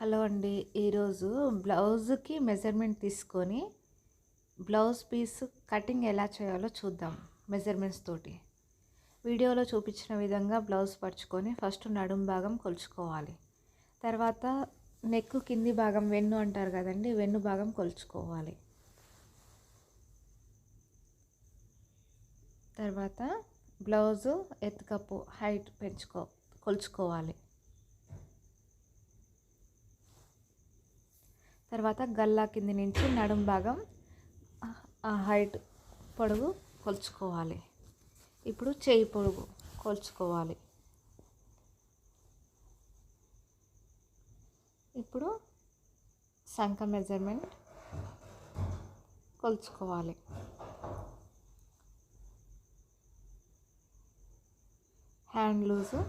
Hello అండి. ఈరోజు బ్లౌజ్‌కి మెజర్‌మెంట్ తీసుకొని బ్లౌజ్ పీస్ కటింగ్ ఎలా చేయాలో చూద్దాం మెజర్‌మెంట్స్ తోటి. వీడియోలో చూపించిన విధంగా బ్లౌజ్ పరుచుకొని ఫస్ట్ నడుం భాగం కొలుచుకోవాలి. తర్వాత నెక్ కింది భాగం వెన్ను అంటారు కదండి, వెన్ను భాగం కొలుచుకోవాలి. తర్వాత బ్లౌజు ఎత్తుకప్పు హైట్ కొలుచుకోవాలి. తర్వాత గల్లా కింది నుంచి నడుం భాగం హైట్ పొడవు కొలుచుకోవాలి. ఇప్పుడు చేయి పొడవు కొలుచుకోవాలి. ఇప్పుడు సంక మెజర్మెంట్ కొలుచుకోవాలి. హ్యాండ్ లూజు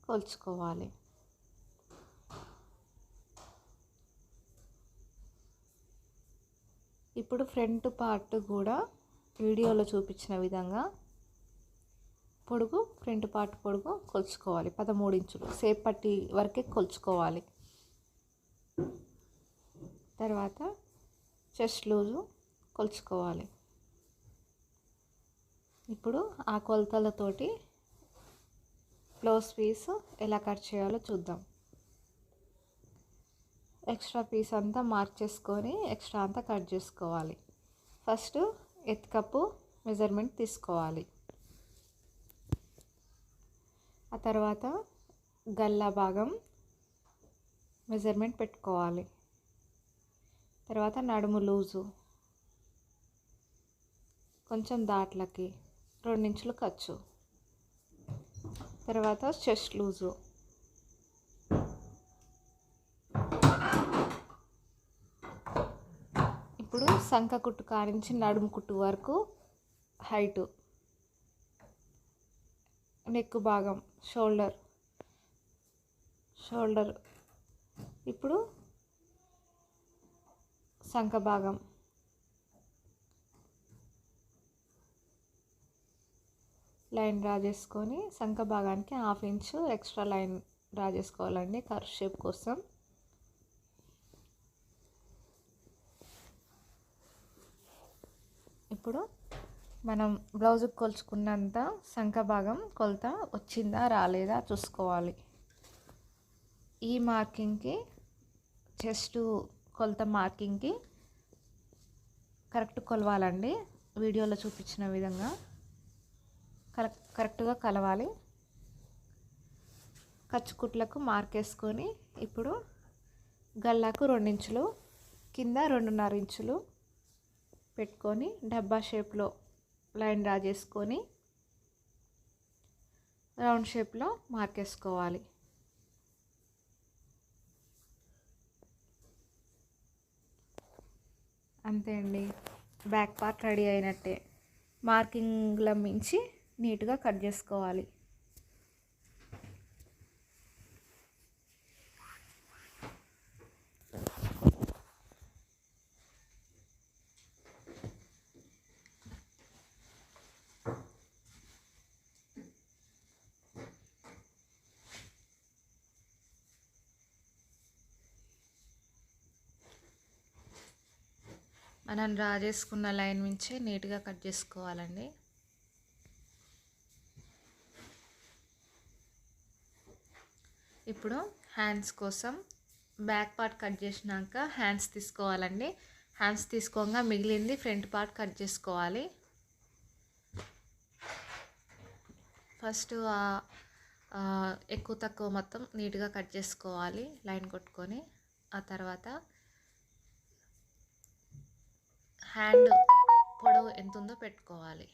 కొలుచుకోవాలి. ఇప్పుడు ఫ్రంట్ పార్ట్ కూడా వీడియోలో చూపించిన విధంగా ఫ్రంట్ పార్ట్ పొడుగు కొలుచుకోవాలి. 13 ఇంచులు సేప్ పట్టి వరకే కొలుచుకోవాలి. తర్వాత చెస్ట్ లూజు కొలుచుకోవాలి. ఇప్పుడు ఆ కొలతలతోటి బ్లౌజ్ పీస్ ఎలా కట్ చేయాలో చూద్దాం. ఎక్స్ట్రా పీస్ అంతా మార్క్ చేసుకొని ఎక్స్ట్రా అంతా కట్ చేసుకోవాలి. ఫస్ట్ ఎత్తుకప్పు మెజర్మెంట్ తీసుకోవాలి. ఆ తర్వాత గల్లా భాగం మెజర్మెంట్ పెట్టుకోవాలి. తర్వాత నడుము లూజు కొంచెం దాట్లకి 2 ఇంచులు ఖర్చు. తర్వాత చెస్ట్ లూజు, ఇప్పుడు సంక కుట్టు కానించి నడుము కుట్టు వరకు హైటు, నెక్ భాగం షోల్డర్. ఇప్పుడు సంక భాగం, లైన్ డ్రా చేసుకొని సంక భాగానికి 1/2 ఇంచు ఎక్స్ట్రా లైన్ డ్రా చేసుకోవాలండి కర్వ్ షేప్ కోసం. ఇప్పుడు మనం బ్లౌజ్కి కొలుచుకున్నంత సంక భాగం కొలత వచ్చిందా రాలేదా చూసుకోవాలి. ఈ మార్కింగ్కి చెస్ట్ కొలత మార్కింగ్కి కరెక్ట్ కొలవాలండి. వీడియోలో చూపించిన విధంగా కరెక్ట్గా కలవాలి. ఖర్చుకుట్లకు మార్క్ వేసుకొని ఇప్పుడు గల్లాకు 2 ఇంచులు కింద 2.5 ఇంచులు పెట్టుకొని డబ్బా షేప్లో లైన్ డ్రా చేసుకొని రౌండ్ షేప్లో మార్క్ వేసుకోవాలి. అంతే అండి, బ్యాక్ పార్ట్ రెడీ అయినట్టే. మార్కింగ్ల మించి నీట్గా కట్ చేసుకోవాలి. మనం డ్రా చేసుకున్న లైన్ నుంచే నీట్గా కట్ చేసుకోవాలండి. ఇప్పుడు హ్యాండ్స్ కోసం బ్యాక్ పార్ట్ కట్ చేసినాక హ్యాండ్స్ తీసుకోవాలండి. హ్యాండ్స్ తీసుకోగా మిగిలింది ఫ్రంట్ పార్ట్ కట్ చేసుకోవాలి. ఫస్ట్ ఎక్కువ తక్కువ మొత్తం నీట్గా కట్ చేసుకోవాలి లైన్ కొట్టుకొని. ఆ తర్వాత హ్యాండ్ పొడవు ఎంత ఉందో పెట్టుకోవాలి.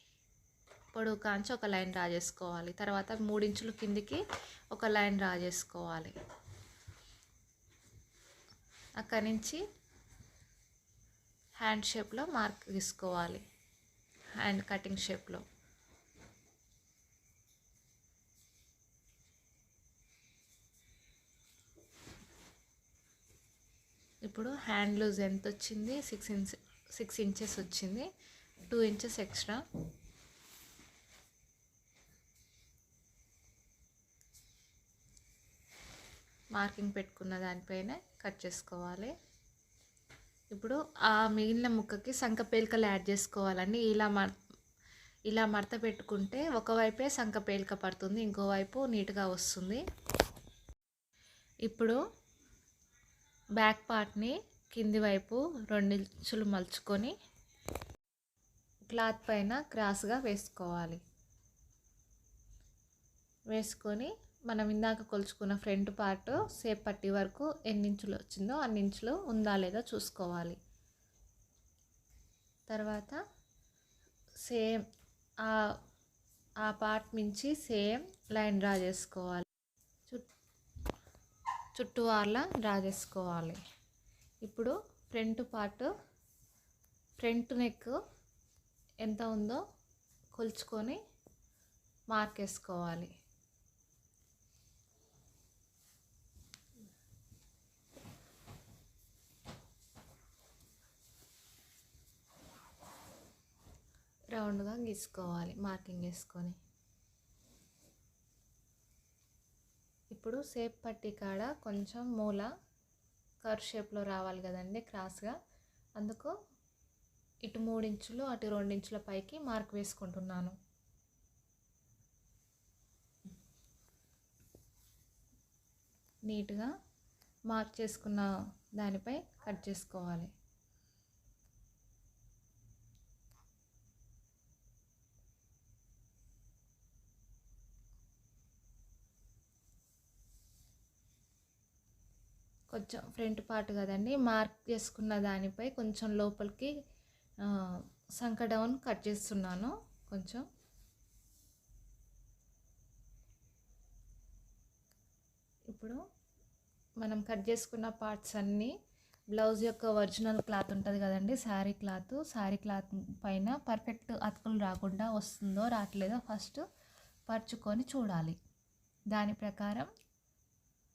పొడవు కాంచి ఒక లైన్ డ్రా చేసుకోవాలి. తర్వాత 3 ఇంచులు కిందికి ఒక లైన్ డ్రా చేసుకోవాలి. అక్కడి నుంచి హ్యాండ్ షేప్లో మార్క్ తీసుకోవాలి. హ్యాండ్ కటింగ్ షేప్లో. ఇప్పుడు హ్యాండ్ లూజ్ ఎంత వచ్చింది? 6 ఇంచెస్ వచ్చింది. 2 ఇంచెస్ ఎక్స్ట్రా. మార్కింగ్ పెట్టుకున్న దానిపైన కట్ చేసుకోవాలి. ఇప్పుడు ఆ మిగిలిన ముక్కకి సంక పేలికలు యాడ్ చేసుకోవాలండి. ఇలా మడత పెట్టుకుంటే ఒకవైపే సంక పేలిక పడుతుంది, ఇంకోవైపు నీట్గా వస్తుంది. ఇప్పుడు బ్యాక్ పార్ట్ని కింది వైపు 2 ఇంచులు మలుచుకొని క్లాత్ పైన క్రాస్గా వేసుకోవాలి. వేసుకొని మనం ఇందాక కొలుచుకున్న ఫ్రంట్ పార్ట్ సేప్ పట్టి వరకు ఎన్ని ఇంచులు వచ్చిందో అన్ని ఇంచులు ఉందా లేదా చూసుకోవాలి. తర్వాత సేమ్ ఆ పార్ట్ నుంచి సేమ్ లైన్ డ్రా చేసుకోవాలి. చుట్టూ వార్లా డ్రా చేసుకోవాలి. ఇప్పుడు ఫ్రంట్ నెక్ ఎంత ఉందో కొలుచుకొని మార్క్ వేసుకోవాలి. రౌండ్గా గీసుకోవాలి మార్కింగ్ వేసుకొని. ఇప్పుడు సేప్ పట్టి కాడ కొంచెం మూల కర్వ్ షేప్లో రావాలి కదండి, క్రాస్గా. అందుకు ఇటు 3 ఇంచులు అటు 2 ఇంచుల పైకి మార్క్ వేసుకుంటున్నాను. నీట్గా మార్క్ చేసుకున్న దానిపై కట్ చేసుకోవాలి. కొంచెం ఫ్రంట్ పార్ట్ కదండి, మార్క్ చేసుకున్న దానిపై కొంచెం లోపలికి సంక డౌన్ కట్ చేస్తున్నాను కొంచెం. ఇప్పుడు మనం కట్ చేసుకున్న పార్ట్స్ అన్నీ బ్లౌజ్ యొక్క ఒరిజినల్ క్లాత్ ఉంటుంది కదండి, శారీ క్లాత్ పైన పర్ఫెక్ట్ అతుకులు రాకుండా వస్తుందో రావట్లేదో ఫస్ట్ పరుచుకొని చూడాలి. దాని ప్రకారం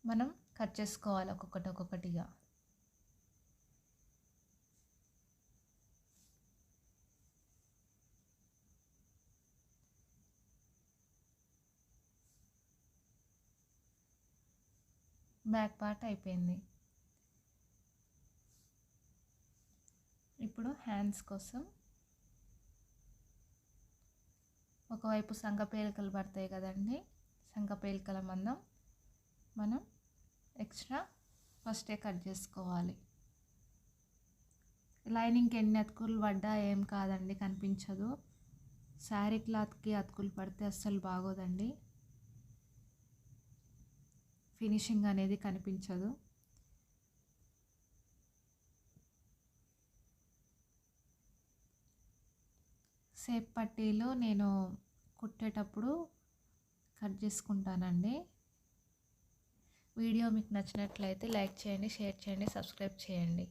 మనం కట్ చేసుకోవాలి ఒక్కొక్కటిగా. బ్యాక్ పార్ట్ అయిపోయింది. ఇప్పుడు హ్యాండ్స్ కోసం ఒకవైపు సంక పేలికలు పడతాయి కదండి, సంక పేలికల మందం మనం ఎక్స్ట్రా ఫస్టే కట్ చేసుకోవాలి. లైనింగ్కి ఎన్ని అతుకులు పడ్డా ఏం కాదండి, కనిపించదు. శారీ క్లాత్కి అతుకులు పడితే అస్సలు బాగోదండి, ఫినిషింగ్ అనేది కనిపించదు. సేప్ పట్టీలో నేను కుట్టేటప్పుడు కట్ చేసుకుంటానండి. వీడియో మీకు నచ్చినట్లయితే లైక్ చేయండి, షేర్ చేయండి, సబ్స్క్రైబ్ చేయండి.